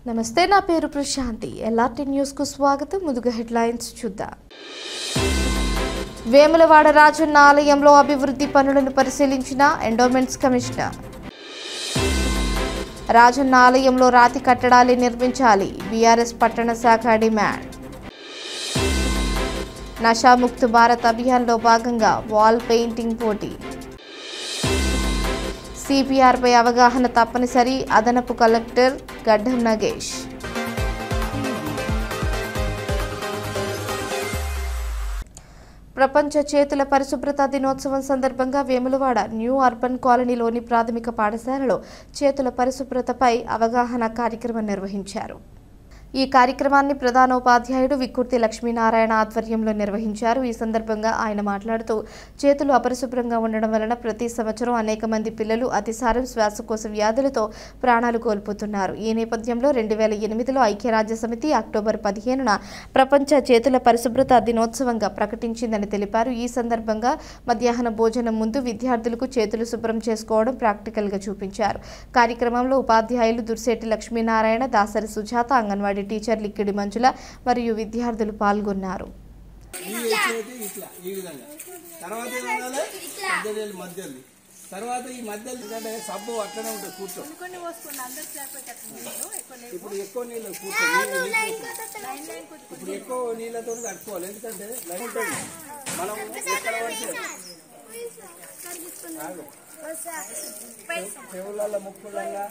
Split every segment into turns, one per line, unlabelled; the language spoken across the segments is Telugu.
నమస్తే, నా పేరు ప్రశాంతి. ఎల్ఆర్టీ న్యూస్ కు స్వాగతం. ముందుగా హెడ్లైన్స్ చూద్దాం. వేములవాడ రాజన్న ఆలయంలో అభివృద్ధి పనులను పరిశీలించిన ఎండోమెంట్స్ కమిషనర్. రాజన్న ఆలయంలో రాతి కట్టడాలు నిర్మించాలి, బీఆర్ఎస్ పట్టణ శాఖ డిమాండ్. నషాముక్త్ భారత్ అభియాన్లో భాగంగా వాల్ పెయింటింగ్ పోటీ. సిపిఆర్పై అవగాహన తప్పనిసరి, అదనపు కలెక్టర్ గడ్డం నగేష్. ప్రపంచ చేతుల పరిశుభ్రత దినోత్సవం సందర్భంగా వేములవాడ న్యూ అర్బన్ కాలనీలోని ప్రాథమిక పాఠశాలలో చేతుల పరిశుభ్రతపై అవగాహన కార్యక్రమం నిర్వహించారు. ఈ కార్యక్రమాన్ని ప్రధానోపాధ్యాయుడు విక్కుర్తి లక్ష్మీనారాయణ ఆధ్వర్యంలో నిర్వహించారు. ఈ సందర్భంగా ఆయన మాట్లాడుతూ, చేతులు అపరిశుభ్రంగా ఉండడం వలన ప్రతి సంవత్సరం అనేక మంది పిల్లలు అతిసారం, శ్వాసకోశ వ్యాధులతో ప్రాణాలు కోల్పోతున్నారు. ఈ నేపథ్యంలో 2008లో ఐక్యరాజ్య సమితి అక్టోబర్ 15న ప్రపంచ చేతుల పరిశుభ్రత దినోత్సవంగా ప్రకటించిందని తెలిపారు. ఈ సందర్భంగా మధ్యాహ్న భోజనం ముందు విద్యార్థులకు చేతులు శుభ్రం చేసుకోవడం ప్రాక్టికల్గా చూపించారు. కార్యక్రమంలో ఉపాధ్యాయులు దుర్శెట్టి లక్ష్మీనారాయణ, దాసరి సుజాత, అంగన్వాడీ టీచర్ లిక్కిడి మంజుల మరియు విద్యార్థులు పాల్గొన్నారు.
తర్వాత ఈ మధ్యలో ఎందుకంటే సబ్బు అట్లనే ఉంటుంది, కూర్చో ఇప్పుడు ఎక్కువ నీళ్ళు ఇప్పుడు ఎక్కువ నీళ్ళతో కట్టుకోవాలి. ఎందుకంటే లైన్ ఉంటుంది, మనం ఎక్కడ చెవులలో ముక్కులలో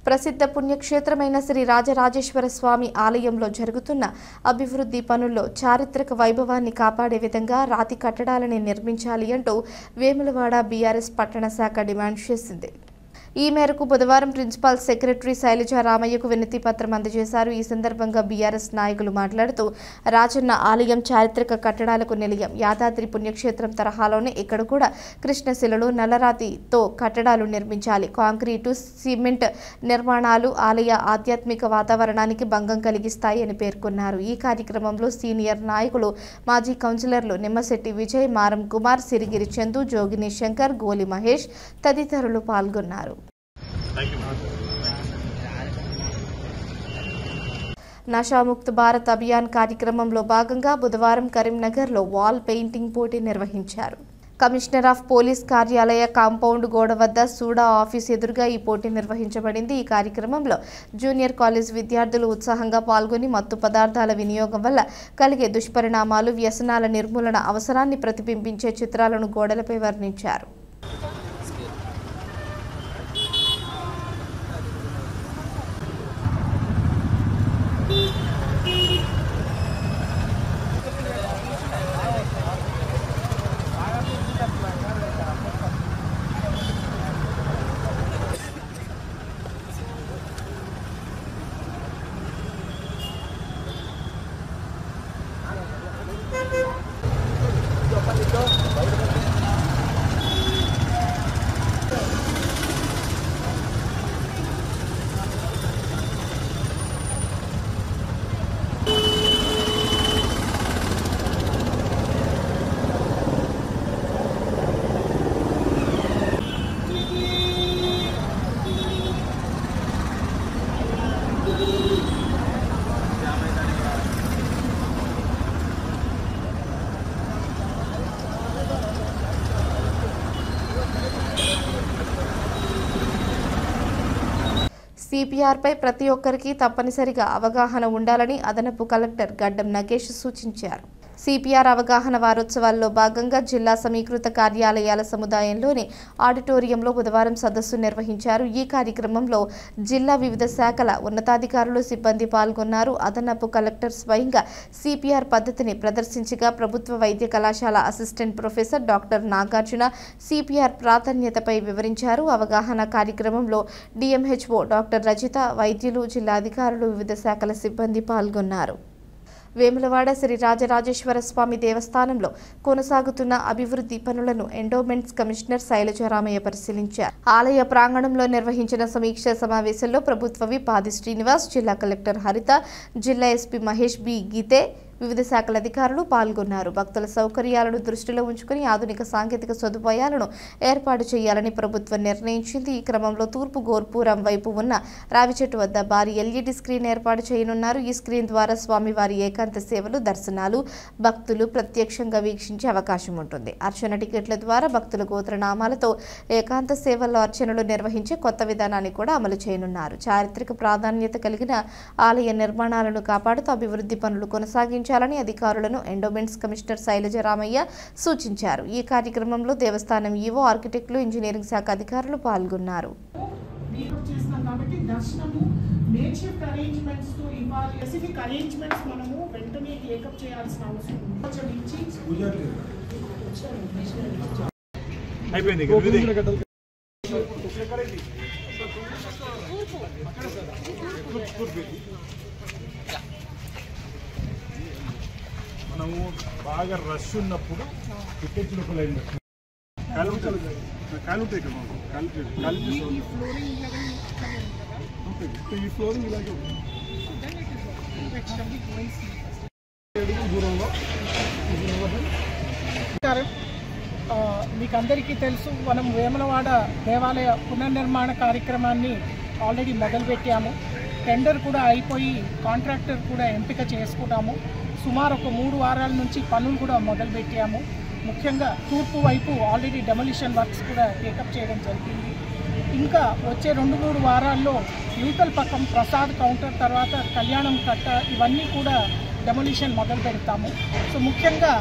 ప్రసిద్ధ పుణ్యక్షేత్రమైన శ్రీ రాజరాజేశ్వర స్వామి ఆలయంలో జరుగుతున్న అభివృద్ధి పనుల్లో చారిత్రక వైభవాన్ని కాపాడే విధంగా రాతి కట్టడాలని నిర్మించాలి అంటూ వేములవాడ బీఆర్ఎస్ పట్టణ శాఖ డిమాండ్ చేసింది. ఈ మేరకు బుధవారం ప్రిన్సిపల్ సెక్రటరీ శైలజ రామయ్యకు వినతి పత్రం అందజేశారు. ఈ సందర్భంగా బీఆర్ఎస్ నాయకులు మాట్లాడుతూ, రాజన్న ఆలయం చారిత్రక కట్టడాలకు నిలయం. యాదాద్రి పుణ్యక్షేత్రం తరహాలోనే ఇక్కడ కూడా కృష్ణశిలలో నల్లరాతితో కట్టడాలు నిర్మించాలి. కాంక్రీటు, సిమెంట్ నిర్మాణాలు ఆలయ ఆధ్యాత్మిక వాతావరణానికి భంగం కలిగిస్తాయి అని పేర్కొన్నారు. ఈ కార్యక్రమంలో సీనియర్ నాయకులు, మాజీ కౌన్సిలర్లు నిమ్మశెట్టి విజయ్, మారం కుమార్, సిరిగిరి చందు, జోగిని శంకర్, గోలి మహేష్ తదితరులు పాల్గొన్నారు. నషాముక్త్ భారత్ అభియాన్ కార్యక్రమంలో భాగంగా బుధవారం కరీంనగర్లో వాల్ పెయింటింగ్ పోటీ నిర్వహించారు. కమిషనర్ ఆఫ్ పోలీస్ కార్యాలయ కాంపౌండ్ గోడ వద్ద సూడా ఆఫీస్ ఎదురుగా ఈ పోటీ నిర్వహించబడింది. ఈ కార్యక్రమంలో జూనియర్ కాలేజ్ విద్యార్థులు ఉత్సాహంగా పాల్గొని మత్తు పదార్థాల వినియోగం వల్ల కలిగే దుష్పరిణామాలు, వ్యసనాల నిర్మూలన అవసరాన్ని ప్రతిబింబించే చిత్రాలను గోడలపై వర్ణించారు. సిపిఆర్పై ప్రతి ఒక్కరికి తప్పనిసరిగా అవగాహన ఉండాలని అదనపు కలెక్టర్ గడ్డం నగేష్ సూచించారు. సిపిఆర్ అవగాహన వారోత్సవాల్లో భాగంగా జిల్లా సమీకృత కార్యాలయాల సముదాయంలోని ఆడిటోరియంలో బుధవారం సదస్సు నిర్వహించారు. ఈ కార్యక్రమంలో జిల్లా వివిధ శాఖల ఉన్నతాధికారులు, సిబ్బంది పాల్గొన్నారు. అదనపు కలెక్టర్ స్వయంగా సిపిఆర్ పద్ధతిని ప్రదర్శించగా ప్రభుత్వ వైద్య కళాశాల assistant professor doctor Nagarjuna CPR ప్రాధాన్యతపై వివరించారు. అవగాహన కార్యక్రమంలో డిఎంహెచ్ఓ డాక్టర్ రజిత, వైద్యులు, జిల్లా అధికారులు, వివిధ శాఖల సిబ్బంది పాల్గొన్నారు. వేములవాడ శ్రీ రాజరాజేశ్వర స్వామి దేవస్థానంలో కొనసాగుతున్న అభివృద్ధి పనులను ఎండోమెంట్స్ కమిషనర్ శైలజ రామయ్య పరిశీలించారు. ఆలయ ప్రాంగణంలో నిర్వహించిన సమీక్ష సమావేశంలో ప్రభుత్వ విప్ ఆది శ్రీనివాస్, జిల్లా కలెక్టర్ హరిత, జిల్లా ఎస్పీ మహేష్ బి గీతే, వివిధ శాఖల అధికారులు పాల్గొన్నారు. భక్తుల సౌకర్యాలను దృష్టిలో ఉంచుకుని ఆధునిక సాంకేతిక సదుపాయాలను ఏర్పాటు చేయాలని ప్రభుత్వం నిర్ణయించింది. ఈ క్రమంలో తూర్పు గోర్పురం వైపు ఉన్న రావి చెట్టు వద్ద భారీ ఎల్ఈడి స్క్రీన్ ఏర్పాటు చేయనున్నారు. ఈ స్క్రీన్ ద్వారా స్వామివారి ఏకాంత సేవలు, దర్శనాలు భక్తులు ప్రత్యక్షంగా వీక్షించే అవకాశం ఉంటుంది. అర్చన టికెట్ల ద్వారా భక్తుల గోత్రనామాలతో ఏకాంత సేవల్లో అర్చనలు నిర్వహించే కొత్త విధానాన్ని కూడా అమలు చేయనున్నారు. చారిత్రక ప్రాధాన్యత కలిగిన ఆలయ నిర్మాణాలను కాపాడుతూ అభివృద్ధి పనులు కొనసాగించాలని అధికారులను ఎండోమెంట్స్ కమిషనర్ శైలజ రామయ్య సూచించారు. ఈ కార్యక్రమంలో దేవస్థానం ఈవో, ఆర్కిటెక్టులు, ఇంజనీరింగ్ శాఖ అధికారులు పాల్గొన్నారు.
మనము బాగా రష్ ఉన్నప్పుడు టికెట్లు ఈ ఫ్లోరింగ్ ఇలాగే
మీకు అందరికీ తెలుసు, మనం వేములవాడ దేవాలయ పునర్నిర్మాణ కార్యక్రమాన్ని ఆల్రెడీ మొదలుపెట్టాము. టెండర్ కూడా అయిపోయి కాంట్రాక్టర్ కూడా ఎంపిక చేసుకున్నాము. సుమారు ఒక 3 వారాల నుంచి పనులు కూడా మొదలుపెట్టాము. ముఖ్యంగా తూర్పు వైపు ఆల్రెడీ డెమోలిషన్ వర్క్స్ కూడా టేకప్ చేయడం జరిగింది. ఇంకా వచ్చే 2-3 వారాల్లో యూతల్ పక్కం ప్రసాద్ కౌంటర్, తర్వాత కళ్యాణం కట్ట, ఇవన్నీ కూడా డెమోలిషన్ మొదలు పెడతాము. సో ముఖ్యంగా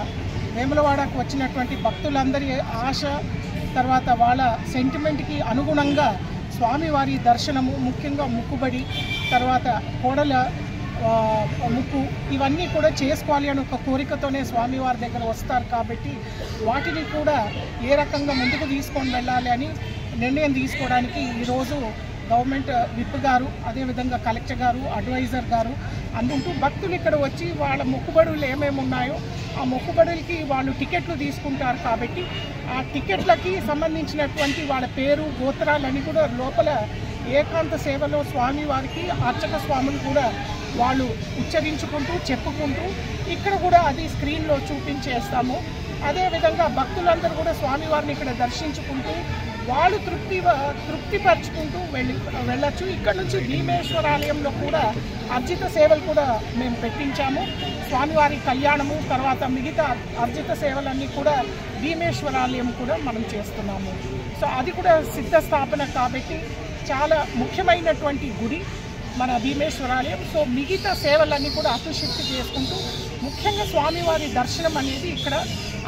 వేములవాడకు వచ్చినటువంటి భక్తులందరి ఆశ, తర్వాత వాళ్ళ సెంటిమెంట్కి అనుగుణంగా స్వామివారి దర్శనము, ముఖ్యంగా ముక్కుబడి, తర్వాత కోడల ముక్కు, ఇవన్నీ కూడా చేసుకోవాలి అని ఒక కోరికతోనే స్వామివారి దగ్గర వస్తారు. కాబట్టి వాటిని కూడా ఏ రకంగా ముందుకు తీసుకొని వెళ్ళాలి అని నిర్ణయం తీసుకోవడానికి ఈరోజు గవర్నమెంట్ విప్ గారు, అదేవిధంగా కలెక్టర్ గారు, అడ్వైజర్ గారు అందుంటూ భక్తులు ఇక్కడ వచ్చి వాళ్ళ మొక్కుబడులు ఏమేమి ఉన్నాయో ఆ మొక్కుబడులకి వాళ్ళు టికెట్లు తీసుకుంటారు. కాబట్టి ఆ టికెట్లకి సంబంధించినటువంటి వాళ్ళ పేరు, గోత్రాలన్నీ కూడా లోపల ఏకాంత సేవలో స్వామివారికి అర్చక స్వాములు కూడా వాళ్ళు ఉచ్చరించుకుంటూ చెప్పుకుంటూ ఇక్కడ కూడా అది స్క్రీన్లో చూపించేస్తాము. అదేవిధంగా భక్తులందరూ కూడా స్వామివారిని ఇక్కడ దర్శించుకుంటూ వాళ్ళు తృప్తిపరచుకుంటూ వెళ్ళచ్చు. ఇక్కడ నుంచి భీమేశ్వరాలయంలో కూడా అర్జిత సేవలు కూడా మేము పెట్టించాము. స్వామివారి కళ్యాణము, తర్వాత మిగతా అర్జిత సేవలన్నీ కూడా భీమేశ్వరాలయం కూడా మనం చేస్తున్నాము. సో అది కూడా సిద్ధ స్థాపన కాబట్టి చాలా ముఖ్యమైనటువంటి గుడి మన భీమేశ్వరాలయం. సో మిగతా సేవలన్నీ కూడా అతుషిఫ్ట్ చేసుకుంటూ ముఖ్యంగా స్వామివారి దర్శనం అనేది ఇక్కడ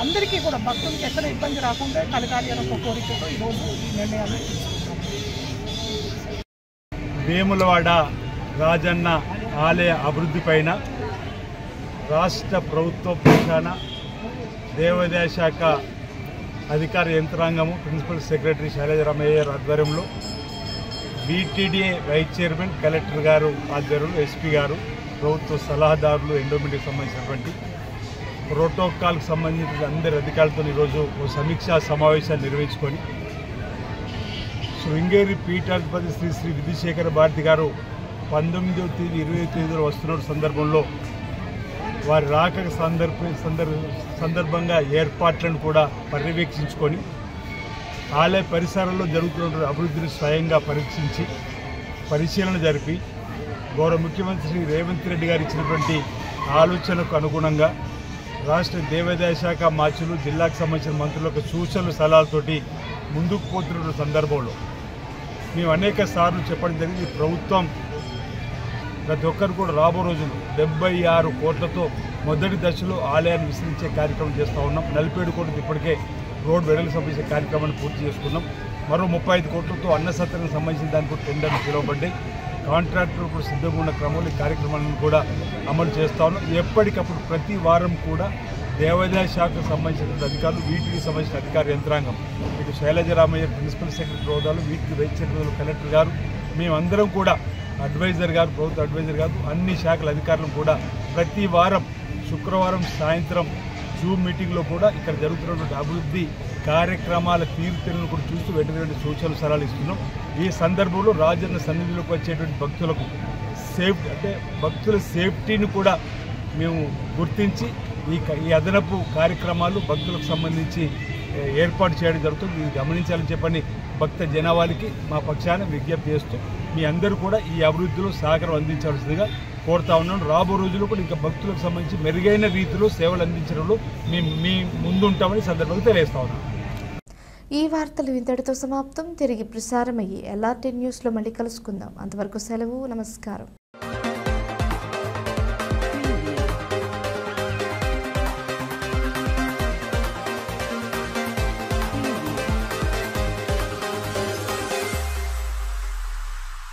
అందరికీ కూడా భక్తులకు ఎక్కడ ఇబ్బంది రాకుండా కలగాలి అనే ఒక కోరికతో ఈరోజు ఈ నిర్ణయాలు తీసుకుంటాం.
వేములవాడ రాజన్న ఆలయ అభివృద్ధి పైన రాష్ట్ర ప్రభుత్వ పక్షాన దేవాదాయ శాఖ అధికార యంత్రాంగము, ప్రిన్సిపల్ సెక్రటరీ శైలజ రామయ్య ఆధ్వర్యంలో బీటీడీఏ వైస్ చైర్మన్, కలెక్టర్ గారు ఆధ్వర్యంలో ఎస్పీ గారు, ప్రభుత్వ సలహాదారులు, ఎండోమెంట్కి సంబంధించినటువంటి ప్రోటోకాల్కి సంబంధించిన అందరి అధికారులతో ఈరోజు ఓ సమీక్షా సమావేశాన్ని నిర్వహించుకొని శృంగేరి పీఠాధిపతి శ్రీ శ్రీ విధుశేఖర భారతి గారు 19వ తేదీ 20వ తేదీలో వస్తున్న సందర్భంలో వారి రాక సందర్భంగా ఏర్పాట్లను కూడా పర్యవేక్షించుకొని ఆలయ పరిసరాల్లో జరుగుతున్న అభివృద్ధిని స్వయంగా పరీక్షించి పరిశీలన జరిపి గౌరవ ముఖ్యమంత్రి శ్రీ రేవంత్ రెడ్డి గారు ఇచ్చినటువంటి ఆలోచనకు అనుగుణంగా రాష్ట్ర దేవాదాయ శాఖ మార్చులు, జిల్లాకు సంబంధించిన మంత్రులకు సూచనలు, సలహాలతోటి ముందుకు పోతున్న సందర్భంలో మేము అనేక సార్లు చెప్పడం జరిగింది. ప్రభుత్వం ప్రతి ఒక్కరు కూడా రాబో రోజులు 76 కోట్లతో మొదటి దశలో ఆలయాన్ని విస్తరించే కార్యక్రమం చేస్తూ ఉన్నాం. 47 కోట్లతో ఇప్పటికే రోడ్ వెడల్పు సంబంధించిన కార్యక్రమాన్ని పూర్తి చేసుకున్నాం. మరో 35 కోట్లతో అన్నసత్రానికి సంబంధించిన దానికి కూడా టెండర్లు పిలువబడ్డాయి. కాంట్రాక్టర్ కూడా సిద్ధంగా ఉన్న క్రమంలో ఈ కార్యక్రమాలను కూడా అమలు చేస్తూ ఉన్నాం. ఎప్పటికప్పుడు ప్రతి వారం కూడా దేవాదాయ శాఖకు సంబంధించిన అధికారులు, వీటికి సంబంధించిన అధికార యంత్రాంగం, ఇటు శైలజ రామయ్య ప్రిన్సిపల్ సెక్రటరీ హోదాలు, వీటికి వైస్ చైర్మన్ కలెక్టర్ గారు, మేమందరం కూడా అడ్వైజర్ గారు, ప్రభుత్వ అడ్వైజర్ గారు, అన్ని శాఖల అధికారులను కూడా ప్రతి వారం శుక్రవారం సాయంత్రం జూమ్ మీటింగ్లో కూడా ఇక్కడ జరుగుతున్నటువంటి అభివృద్ధి కార్యక్రమాల తీరుతెన్నులను కూడా చూస్తూ వెంటనే సూచనలు సలహాలు ఇస్తున్నాం. ఈ సందర్భంలో రాజన్న సన్నిధిలోకి వచ్చేటువంటి భక్తులకు భక్తుల సేఫ్టీని కూడా మేము గుర్తించి ఈ అదనపు కార్యక్రమాలు భక్తులకు సంబంధించి ఏర్పాటు చేయడం జరుగుతుంది. ఇది గమనించాలని చెప్పని భక్త జనావానికి మా పక్షాన విజ్ఞప్తి చేస్తూ మీ అందరూ కూడా ఈ అభివృద్ధిలో సహకారం అందించాల్సిందిగా కోరుతా ఉన్నాను. రాబో రోజుల్లో కూడా ఇంకా భక్తులకు సంబంధించి మెరుగైన రీతిలో సేవలు అందించడంలో మీ ముందుంటామని సందర్భంగా తెలియజేస్తా ఉన్నాను.
ఈ వార్తలు ఇంతటితో సమాప్తం. తిరిగి ప్రసారమయ్యి LRT న్యూస్లో మళ్ళీ కలుసుకుందాం. అంతవరకు సెలవు. నమస్కారం.